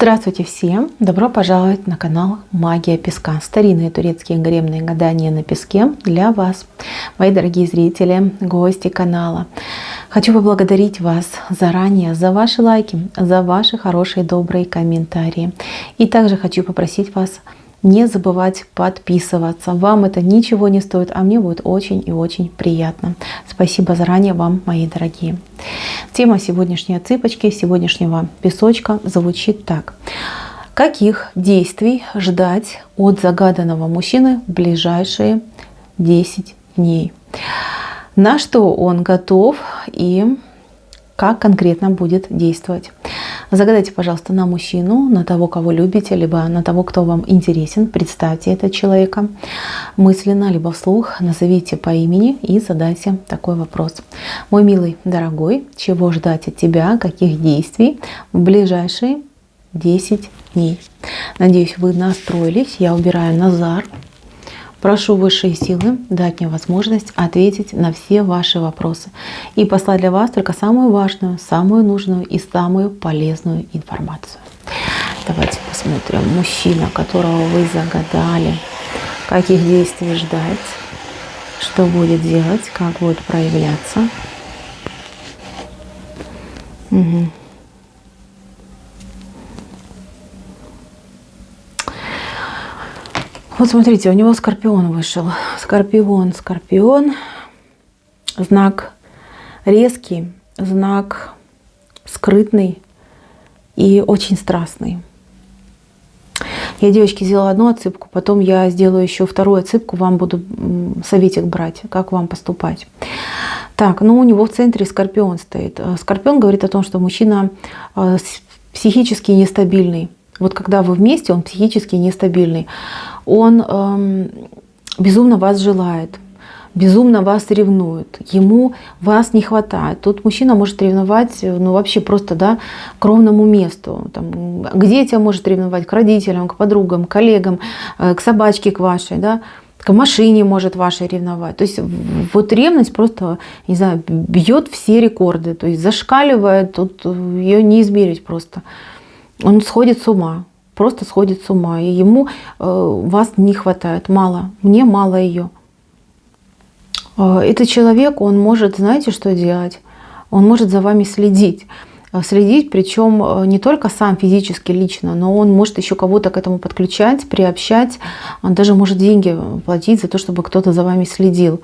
Здравствуйте всем! Добро пожаловать на канал Магия Песка. Старинные турецкие гаремные гадания на песке для вас, мои дорогие зрители, гости канала. Хочу поблагодарить вас заранее за ваши лайки, за ваши хорошие, добрые комментарии. И также хочу попросить вас не забывать подписываться. Вам это ничего не стоит, а мне будет очень и очень приятно. Спасибо заранее вам, мои дорогие. Тема сегодняшней цыпочки, сегодняшнего песочка звучит так. Каких действий ждать от загаданного мужчины в ближайшие 10 дней? На что он готов и как конкретно будет действовать? Загадайте, пожалуйста, на мужчину, на того, кого любите, либо на того, кто вам интересен. Представьте этого человека мысленно, либо вслух. Назовите по имени и задайте такой вопрос. Мой милый, дорогой, чего ждать от тебя, каких действий в ближайшие 10 дней? Надеюсь, вы настроились. Я убираю Назар. Прошу высшие силы дать мне возможность ответить на все ваши вопросы и послать для вас только самую важную, самую нужную и самую полезную информацию. Давайте посмотрим. Мужчина, которого вы загадали, каких действий ждать, что будет делать, как будет проявляться. Угу. Вот смотрите, у него Скорпион вышел. Скорпион. Знак резкий, знак скрытный и очень страстный. Я, девочки, сделала одну отсыпку, потом я сделаю еще вторую отсыпку, вам буду советик брать, как вам поступать. Так, ну у него в центре Скорпион стоит. Скорпион говорит о том, что мужчина психически нестабильный. Вот когда вы вместе, он психически нестабильный. Он безумно вас желает, безумно вас ревнует, ему вас не хватает. Тут мужчина может ревновать, ну вообще просто, да, к ровному месту. Там, к детям может ревновать, к родителям, к подругам, к коллегам, к собачке к вашей, да, к машине может вашей ревновать. То есть вот ревность просто, не знаю, бьет все рекорды, то есть зашкаливает, тут ее не измерить просто. Он сходит с ума, просто сходит с ума, и ему вас не хватает, мало, мне мало ее. Этот человек, он может, знаете, что делать? Он может за вами следить, причем не только сам физически, лично, но он может еще кого-то к этому подключать, приобщать, он даже может деньги платить за то, чтобы кто-то за вами следил.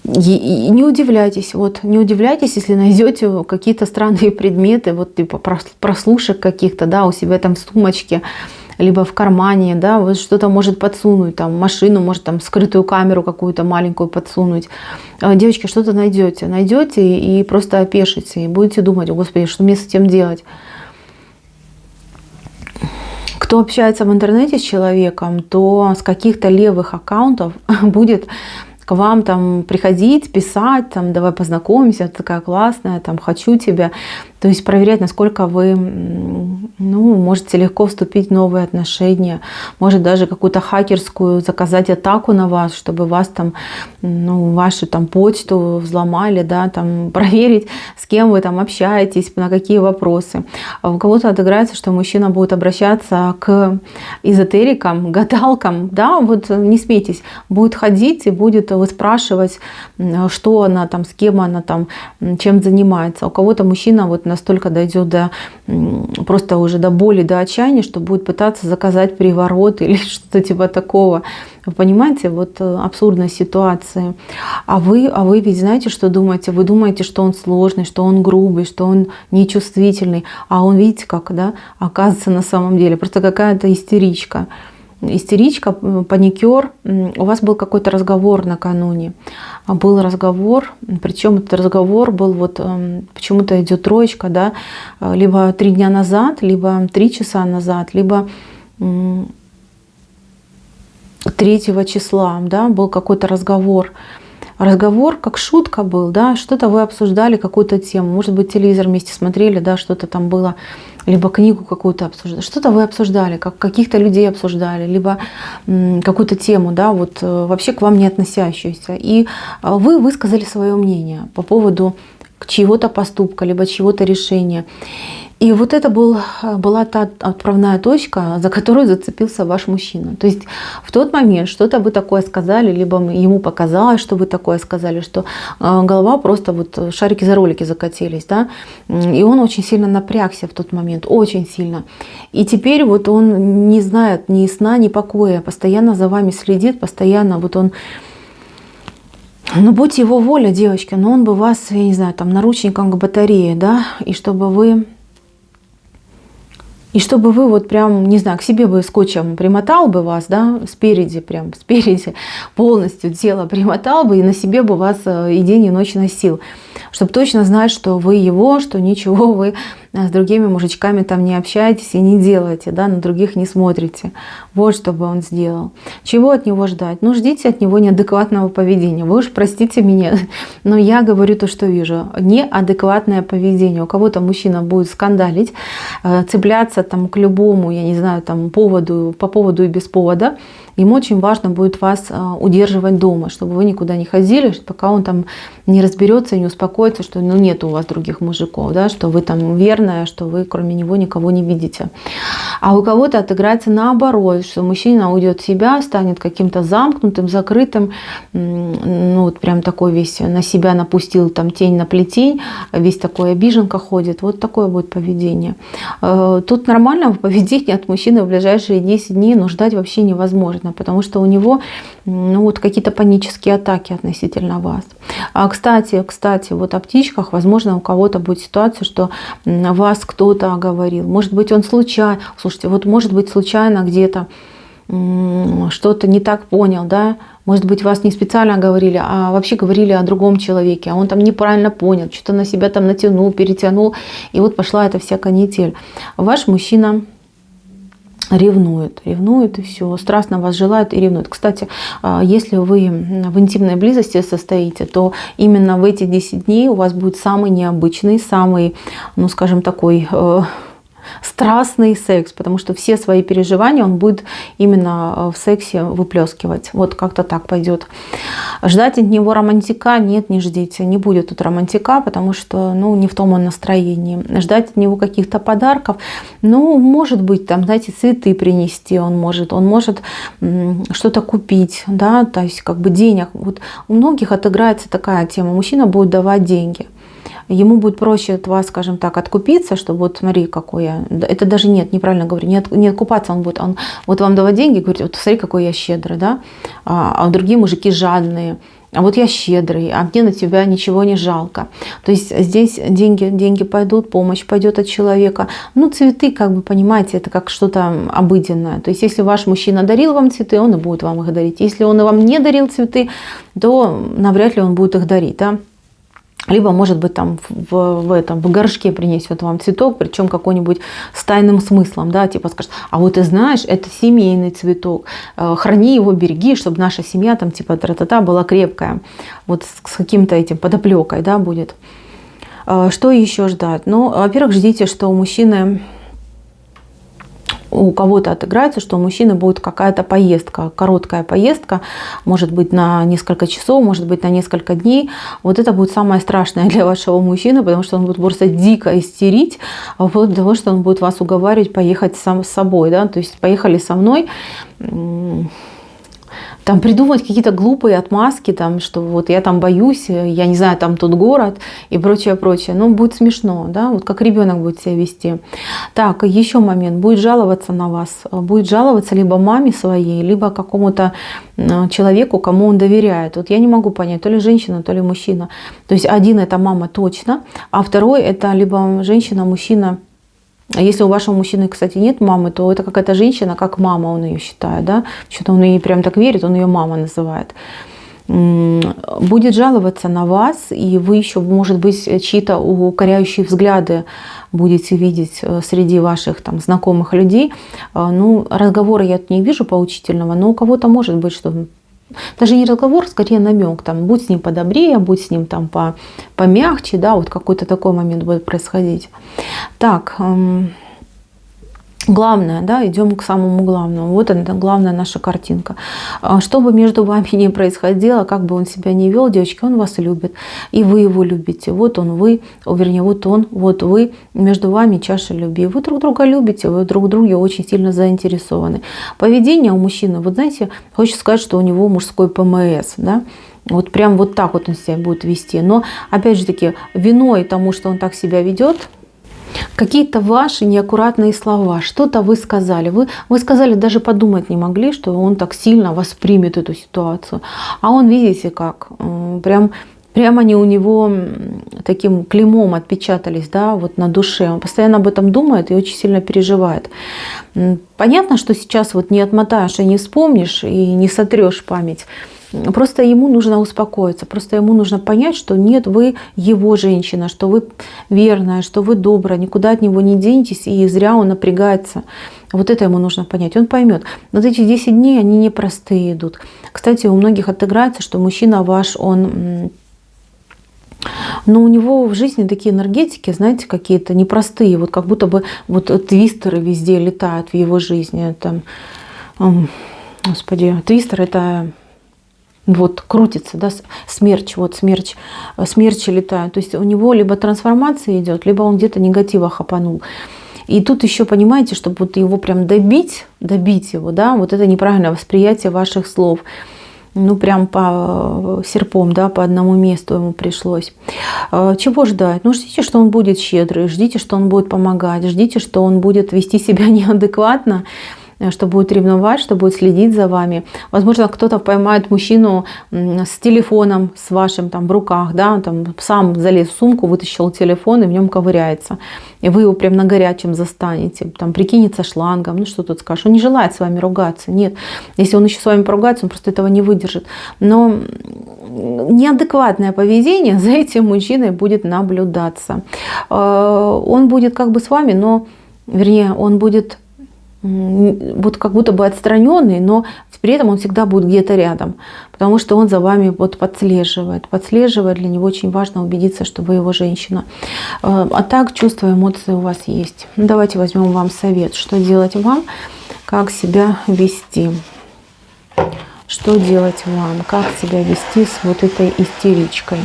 И не удивляйтесь, не удивляйтесь, если найдете какие-то странные предметы, вот типа прослушек каких-то, да, у себя там в сумочке, либо в кармане, да, вот что-то может подсунуть, там машину, может там скрытую камеру какую-то маленькую подсунуть. Девочки, что-то найдете и просто опешите, и будете думать: о Господи, что мне с этим делать? Кто общается в интернете с человеком, то с каких-то левых аккаунтов будет к вам там приходить, писать, там, давай познакомимся, ты такая классная, там, хочу тебя. То есть проверять, насколько вы, можете легко вступить в новые отношения, может даже какую-то хакерскую заказать атаку на вас, чтобы вас там, вашу там почту взломали, да, там проверить, с кем вы там общаетесь, на какие вопросы. А у кого-то отыграется, что мужчина будет обращаться к эзотерикам, гадалкам, да, вот не смейтесь, будет ходить и будет выспрашивать, что она там, с кем она там, чем занимается. У кого-то мужчина вот настолько дойдет до просто уже до боли, до отчаяния, что будет пытаться заказать приворот или что-то типа такого. Вы понимаете, вот абсурдность ситуации. А вы ведь знаете, что думаете? Вы думаете, что он сложный, что он грубый, что он нечувствительный. А он, видите, как, да, оказывается на самом деле. Просто какая-то истеричка. Истеричка, паникер. У вас был какой-то разговор накануне. Был разговор, причем этот разговор был вот почему-то идет троечка, да, либо 3 дня назад, либо 3 часа назад, либо 3 числа, да, был какой-то разговор. Разговор как шутка был, да, что-то вы обсуждали, какую-то тему, может быть, телевизор вместе смотрели, да, что-то там было, либо книгу какую-то обсуждали, что-то вы обсуждали, как каких-то людей обсуждали, либо какую-то тему, да, вот вообще к вам не относящуюся, и вы высказали свое мнение по поводу чьего-то поступка, либо чьего-то решения. И вот это была та отправная точка, за которую зацепился ваш мужчина. То есть в тот момент что-то вы такое сказали, либо ему показалось, что вы такое сказали, что голова просто вот шарики за ролики закатились, да, и он очень сильно напрягся в тот момент, очень сильно. И теперь вот он не знает ни сна, ни покоя, постоянно за вами следит, постоянно вот он... Ну, будь его воля, девочки, но он бы вас, я не знаю, там, наручником к батарее, да, и чтобы вы вот прям, не знаю, к себе бы скотчем примотал бы вас, да, спереди, прям спереди полностью тело примотал бы и на себе бы вас и день, и ночь носил. Чтобы точно знать, что вы его, что ничего вы с другими мужичками там не общаетесь и не делаете, да, на других не смотрите. Вот что бы он сделал. Чего от него ждать? Ну, ждите от него неадекватного поведения. Вы уж простите меня, но я говорю то, что вижу. Неадекватное поведение. У кого-то мужчина будет скандалить, цепляться там к любому, я не знаю, там поводу, по поводу и без повода. Ему очень важно будет вас удерживать дома, чтобы вы никуда не ходили, пока он там не разберется и не успокоится, что ну, нет у вас других мужиков, да, что вы там верная, что вы кроме него никого не видите. А у кого-то отыграется наоборот, что мужчина уйдет в себя, станет каким-то замкнутым, закрытым, ну вот прям такой весь на себя напустил там тень на плетень, весь такой обиженка ходит. Вот такое будет поведение. Тут нормального поведения от мужчины в ближайшие 10 дней ждать вообще невозможно, потому что у него ну, вот какие-то панические атаки относительно вас. Кстати, вот о птичках, возможно, у кого-то будет ситуация, что вас кто-то оговорил. Может быть, он случайно, слушайте, вот может быть случайно где-то что-то не так понял, да, может быть, вас не специально говорили, а вообще говорили о другом человеке, а он там неправильно понял, что-то на себя там натянул, перетянул, и вот пошла эта вся канитель. Ваш мужчина ревнует и все, страстно вас желает и ревнует. Кстати, если вы в интимной близости состоите, то именно в эти 10 дней у вас будет самый необычный, самый, ну скажем, такой страстный секс, потому что все свои переживания он будет именно в сексе выплескивать. Вот как-то так пойдет. Ждать от него романтика? Нет, не ждите. Не будет тут романтика, потому что, ну, не в том он настроении. Ждать от него каких-то подарков? Ну, может быть, там, знаете, цветы принести он может что-то купить, да, то есть как бы денег. Вот у многих отыграется такая тема. Мужчина будет давать деньги. Ему будет проще от вас, скажем так, откупиться, что вот смотри, какой я... Это даже нет, неправильно говорю, не откупаться он будет. Он вот вам давать деньги, говорит, вот смотри, какой я щедрый, да? А другие мужики жадные. А вот я щедрый, а мне на тебя ничего не жалко. То есть здесь деньги пойдут, помощь пойдет от человека. Ну, цветы, как бы, понимаете, это как что-то обыденное. То есть если ваш мужчина дарил вам цветы, он и будет вам их дарить. Если он и вам не дарил цветы, то навряд ли он будет их дарить, да? Либо, может быть, там в горшке принесет вам цветок, причем какой-нибудь с тайным смыслом, да, типа скажет, а вот ты знаешь, это семейный цветок, храни его, береги, чтобы наша семья там типа тра-та-та была крепкая, вот с каким-то этим подоплекой, да, будет. Что еще ждать? Ну, во-первых, ждите, что у кого-то отыграется, что у мужчины будет какая-то поездка, короткая поездка, может быть на несколько часов, может быть на несколько дней. Вот это будет самое страшное для вашего мужчины, потому что он будет просто дико истерить, вплоть до того, что он будет вас уговаривать поехать сам с собой, да, то есть поехали со мной, там придумать какие-то глупые отмазки, там, что вот я там боюсь, я не знаю, там тот город и прочее, прочее. Ну, будет смешно, да, вот как ребенок будет себя вести. Так, еще момент, будет жаловаться на вас, будет жаловаться либо маме своей, либо какому-то человеку, кому он доверяет. Вот я не могу понять, то ли женщина, то ли мужчина. То есть один это мама точно, а второй это либо женщина, мужчина. А если у вашего мужчины, кстати, нет мамы, то это какая-то женщина, как мама он ее считает, да? Что-то он ей прям так верит, он ее мама называет. Будет жаловаться на вас, и вы еще, может быть, чьи-то укоряющие взгляды будете видеть среди ваших там знакомых людей. Ну, разговора я не вижу поучительного, но у кого-то может быть, что... Даже не разговор, скорее намек, там, будь с ним подобрее, будь с ним там помягче, да, вот какой-то такой момент будет происходить. Так, главное, да, идем к самому главному. Вот она, главная наша картинка. Что бы между вами ни происходило, как бы он себя ни вел, девочки, он вас любит. И вы его любите. Вот он, вы, вернее, вот он, вот вы. Между вами чаша любви. Вы друг друга любите, вы друг в друге очень сильно заинтересованы. Поведение у мужчины, вот знаете, хочется сказать, что у него мужской ПМС, да. Вот прям вот так вот он себя будет вести. Но, опять же таки, виной тому, что он так себя ведет, какие-то ваши неаккуратные слова, что-то вы сказали. Вы сказали, даже подумать не могли, что он так сильно воспримет эту ситуацию. А он, видите, как прям они у него таким клеймом отпечатались, да, вот на душе. Он постоянно об этом думает и очень сильно переживает. Понятно, что сейчас вот не отмотаешь и не вспомнишь, и не сотрешь память. Просто ему нужно успокоиться, просто ему нужно понять, что нет, вы его женщина, что вы верная, что вы добрая, никуда от него не денетесь, и зря он напрягается. Вот это ему нужно понять, он поймет. Вот эти 10 дней, они непростые идут. Кстати, у многих отыграется, что мужчина ваш, он... Но у него в жизни такие энергетики, знаете, какие-то непростые, вот как будто бы вот твистеры везде летают в его жизни. Это, господи, твистер — это... Вот крутится, да, смерч, вот смерчи летают. То есть у него либо трансформация идет, либо он где-то негатива хапанул. И тут еще понимаете, чтобы вот его прям добить его, да, вот это неправильное восприятие ваших слов. Ну, прям по серпом, да, по одному месту ему пришлось. Чего ждать? Ну, ждите, что он будет щедрый, ждите, что он будет помогать, ждите, что он будет вести себя неадекватно, что будет ревновать, что будет следить за вами. Возможно, кто-то поймает мужчину с телефоном, с вашим там в руках, да, там сам залез в сумку, вытащил телефон и в нем ковыряется. И вы его прям на горячем застанете, там прикинется шлангом, ну что тут скажешь, он не желает с вами ругаться, нет. Если он еще с вами поругается, он просто этого не выдержит. Но неадекватное поведение за этим мужчиной будет наблюдаться. Он будет как бы с вами, но, вернее, он будет вот как будто бы отстраненный, но при этом он всегда будет где-то рядом, потому что он за вами вот подслеживает. Для него очень важно убедиться, что вы его женщина. А так чувства, эмоции у вас есть. Давайте возьмем вам совет, что делать вам, как себя вести. Что делать вам, как себя вести с вот этой истеричкой.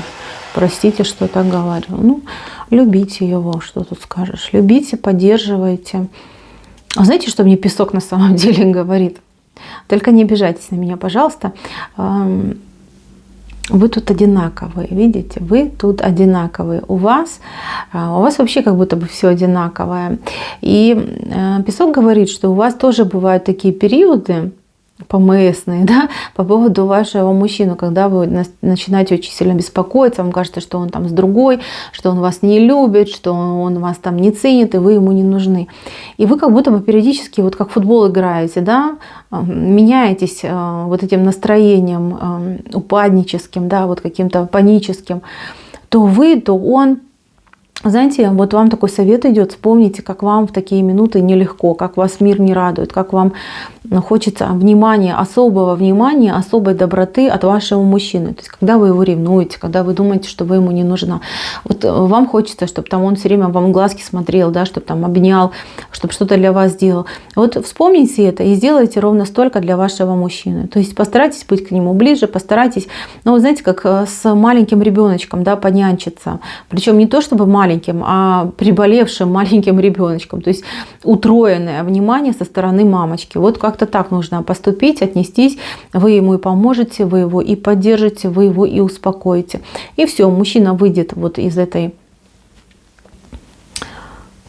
Простите, что так говорю. Ну, любите его, что тут скажешь. Любите, поддерживайте. А знаете, что мне песок на самом деле говорит? Только не обижайтесь на меня, пожалуйста. Вы тут одинаковые, видите? Вы тут одинаковые. У вас вообще как будто бы все одинаковое. И песок говорит, что у вас тоже бывают такие периоды, ПМСные, да, по поводу вашего мужчины, когда вы начинаете очень сильно беспокоиться, вам кажется, что он там с другой, что он вас не любит, что он вас там не ценит, и вы ему не нужны. И вы как будто бы периодически, вот как в футбол играете, да, меняетесь вот этим настроением упадническим, да, вот каким-то паническим, то вы, то он. Знаете, вот вам такой совет идет, вспомните, как вам в такие минуты нелегко, как вас мир не радует, как вам хочется внимания, особой доброты от вашего мужчины. То есть, когда вы его ревнуете, когда вы думаете, что вы ему не нужна. Вот вам хочется, чтобы там он все время вам в глазки смотрел, да, чтобы там обнял, чтобы что-то для вас сделал. Вот вспомните это и сделайте ровно столько для вашего мужчины. То есть, постарайтесь быть к нему ближе, постарайтесь, ну, вы знаете, как с маленьким ребеночком, да, понянчиться. Причем не то, чтобы маленьким, а приболевшим маленьким ребеночком. То есть, утроенное внимание со стороны мамочки. Вот как-то так нужно поступить, отнестись. Вы ему и поможете, вы его и поддержите, вы его и успокоите. И все, мужчина выйдет вот из этой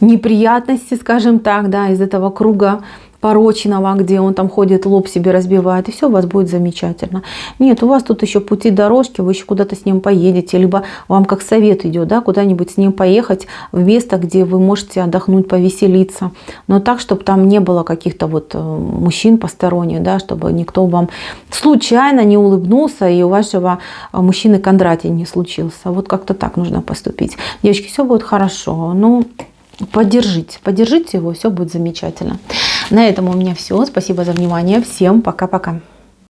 неприятности, скажем так, да, из этого круга порочного, где он там ходит, лоб себе разбивает, и все у вас будет замечательно. Нет, у вас тут еще пути, дорожки, вы еще куда-то с ним поедете, либо вам как совет идет, да, куда-нибудь с ним поехать в место, где вы можете отдохнуть, повеселиться, но так, чтобы там не было каких-то вот мужчин посторонних, да, чтобы никто вам случайно не улыбнулся и у вашего мужчины Кондратий не случился. Вот как-то так нужно поступить. Девочки, все будет хорошо, ну, поддержите его, все будет замечательно. На этом у меня все. Спасибо за внимание. Всем пока-пока.